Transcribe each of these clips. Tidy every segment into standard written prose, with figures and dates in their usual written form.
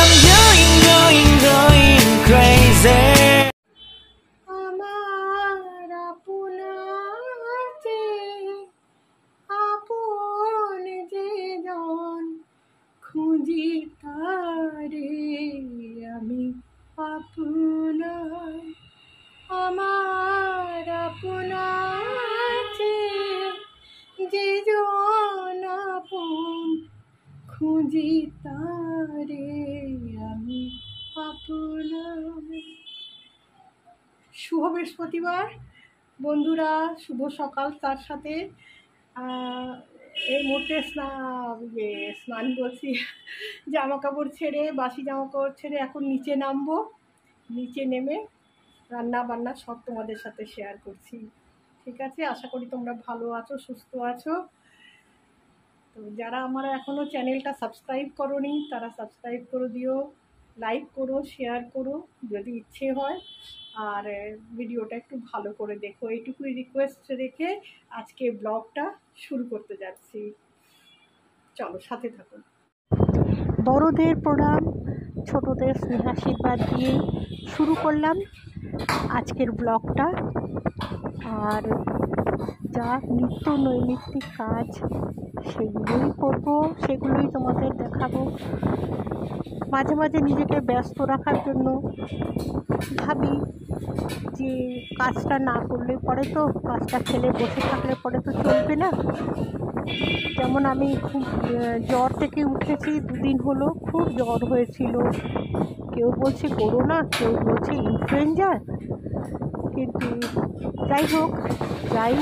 I'm going crazy. আমার আপনাকে আপন যে জন খুঁজি তারে আমি আপনার আমার আপনাকে যে জন আপন খুঁজি তারে আমি আপনার। শুভ বৃহস্পতিবার বন্ধুরা, শুভ সকাল। তার সাথে এই মুহূর্তে স্নান বলছি, জামা কাপড় ছেড়ে, বাসি জামা কাপড় ছেড়ে এখন নিচে নামবো। নিচে নেমে রান্না বান্না সব তোমাদের সাথে শেয়ার করছি। ঠিক আছে, আশা করি তোমরা ভালো আছো, সুস্থ আছো। তো যারা আমার এখনও চ্যানেলটা সাবস্ক্রাইব করোনি তারা সাবস্ক্রাইব করে দিও, লাইক করো, শেয়ার করো যদি ইচ্ছে হয়, আর ভিডিওটা একটু ভালো করে দেখো, এইটুকুই রিকোয়েস্ট রেখে আজকে ব্লগটা শুরু করতে যাচ্ছি। চলো সাথে থাকো। বড়দের প্রণাম, ছোটদের স্নেহাশীর্বাদ দিয়ে শুরু করলাম আজকের ব্লগটা। আর যা নিত্য নৈমিত্তিক কাজ সেগুলোই করবো, সেগুলোই তোমাদের দেখাবো। মাঝে মাঝে নিজেকে ব্যস্ত রাখার জন্য ভাবি যে কাজটা না করলে পরে তো, কাজটা ফেলে বসে থাকলে পরে তো চলবে না। যেমন আমি খুব জ্বর থেকে উঠেছি, 2 দিন হলো খুব জ্বর হয়েছিল। কেউ বলছে করোনা, কেউ বলছে ইনফ্লুয়েঞ্জা। কিন্তু যাই হোক, যাই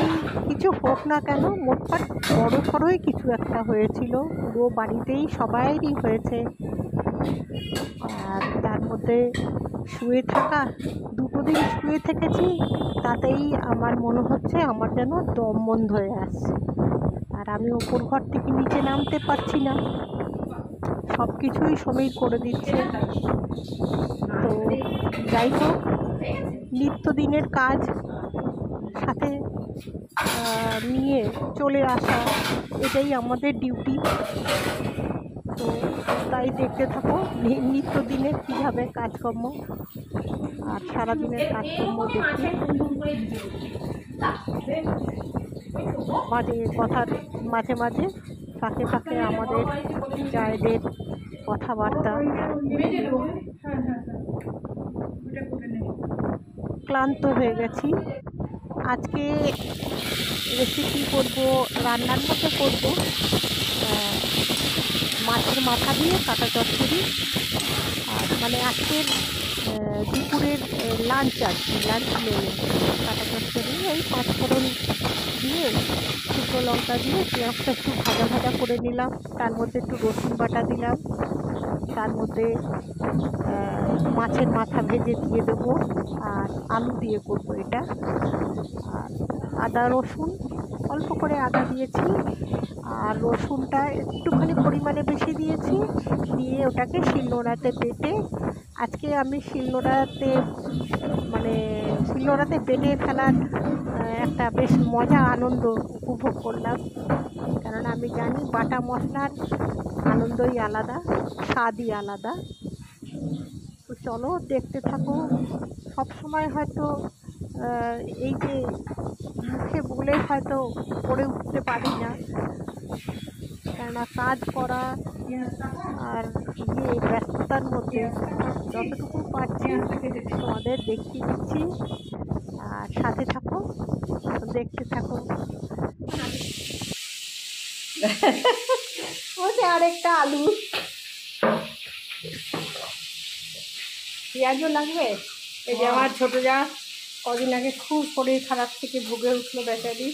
কিছু হোক না কেন, মোটমাট বড় সড়োই কিছু একটা হয়েছিল। পুরো বাড়িতেই সবাইরই হয়েছে। আর তার মধ্যে শুয়ে থাকা, 2 দিন শুয়ে থেকেছি, তাতেই আমার মনে হচ্ছে আমার যেন দম বন্ধ হয়ে আসছে। আর আমি ওপর ঘর থেকে নিচে নামতে পারছি না, সব কিছুই সমীর করে দিচ্ছে। তো যাই হোক, নিত্যদিনের কাজ সাথে নিয়ে চলে আসা, এটাই আমাদের ডিউটি। তো তাই দেখতে থাকো নিত্যদিনের কীভাবে কাজকর্ম আর সারাদিনের কাজকর্ম দেখতে। মাঝে মাঝে ফাঁকে ফাঁকে আমাদের জায়েদের কথাবার্তা। ক্লান্ত হয়ে গেছি। আজকে রেসিপি করব, রান্নার মধ্যে করব মাছের মাথা দিয়ে কাটা চচ্চড়ি। আর মানে আজকের দুপুরের লাঞ্চ আর কি, লাঞ্চ মেনু কাটা চচ্চড়ি। এই 5 ফোড়ন দিয়ে, শুকনো লঙ্কা দিয়ে পেঁয়াজটা একটু ভাজা ভাজা করে নিলাম, তার মধ্যে একটু রসুন বাটা দিলাম, তার মধ্যে মাছের মাথা ভেজে দিয়ে দেবো, আর আলু দিয়ে করবো এটা। আর আদা রসুন, অল্প করে আদা দিয়েছি, আর রসুনটা একটুখানি পরিমাণে বেশি দিয়েছি, দিয়ে ওটাকে শিলনোড়াতে বেটে, আজকে আমি শিলনোড়াতে বেটে ফেলার একটা বেশ মজা আনন্দ উপভোগ করলাম। কারণ আমি জানি বাটা মশলার আনন্দই আলাদা, স্বাদই আলাদা। তো চলো দেখতে থাকো। সবসময় হয়তো এই যে মুখে বলে হয়তো করে উঠতে পারি না, কেননা কাজ করা আর ব্যস্ততার মধ্যে যতটুকু পারছি তোমাদের দেখিয়ে দিচ্ছি। আর সাথে থাকো, দেখতে থাকো। ওতে আরেকটা আলু, পেঁয়াজও লাগবে। এই যে আমার ছোটো যা কদিন আগে খুব শরীর খারাপ থেকে ভুগে উঠলো বেচারি।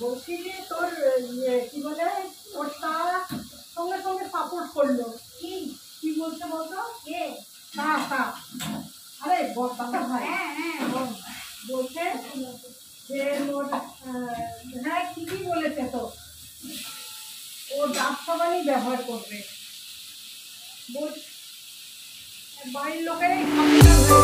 বলছি যে তোর কি বলে, ওর সঙ্গে সঙ্গে সাপোর্ট করলো। কি বলছে বলতো? আরে ভাই বলছে যে হ্যাঁ ঠিকই বলেছে, তো ও দাঁত সাবানই ব্যবহার করবে। বাড়ির লোকেরাই হয়ে গেছে।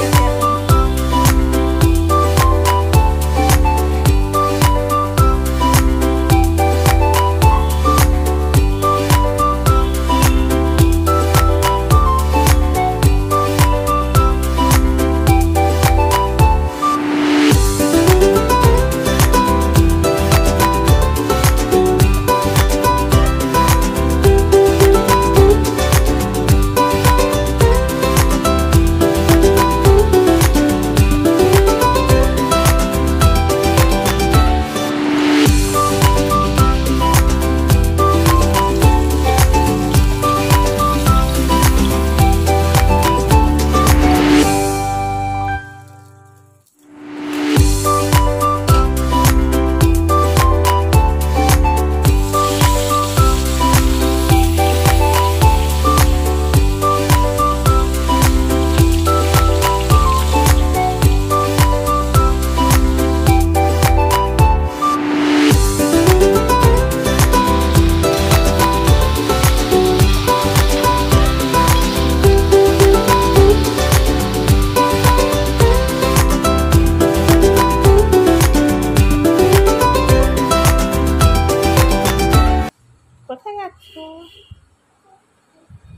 কোথায় যাচ্ছ?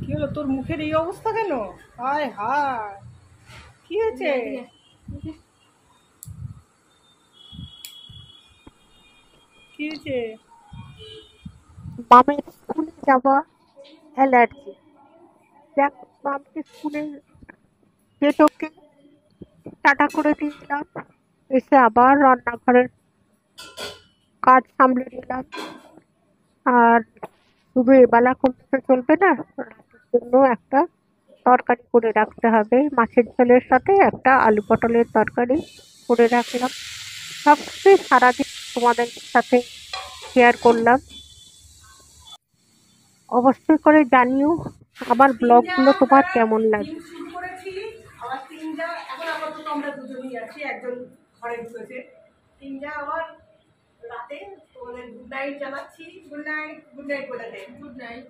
কি হলো তোর মুখের এই অবস্থা কেন? হায় হায়, কি হয়েছে? কি হয়েছে? মামের স্কুলে যাওয়া অ্যালার্জি। দেখ, মামকে স্কুলে যেটুকে টাটা করে দিয়ে দিলাম, এসে আবার রান্নাঘরের কাজ সামলে নিলাম। আর শুধু এবেলা করলে তো চলবে না, রাতের জন্য একটা তরকারি করে রাখতে হবে। মাছের ঝোলের সাথে একটা আলু পটলের তরকারি করে রাখলাম। সব কিছুই সারাদিন তোমাদের সাথে শেয়ার করলাম। অবশ্যই করে জানিও আমার ব্লগগুলো তোমার কেমন লাগে। ডিম শুরু করেছি, আবার তিনটা এখন আপাতত আমরা দুজনেই আছি, একজন ঘরে ঢুকেছে। তিনটা আবার রাতে তোমাদের গুড নাইট জানাচ্ছি। গুড নাইট, গুড নাইট বলে দেয়। Good night.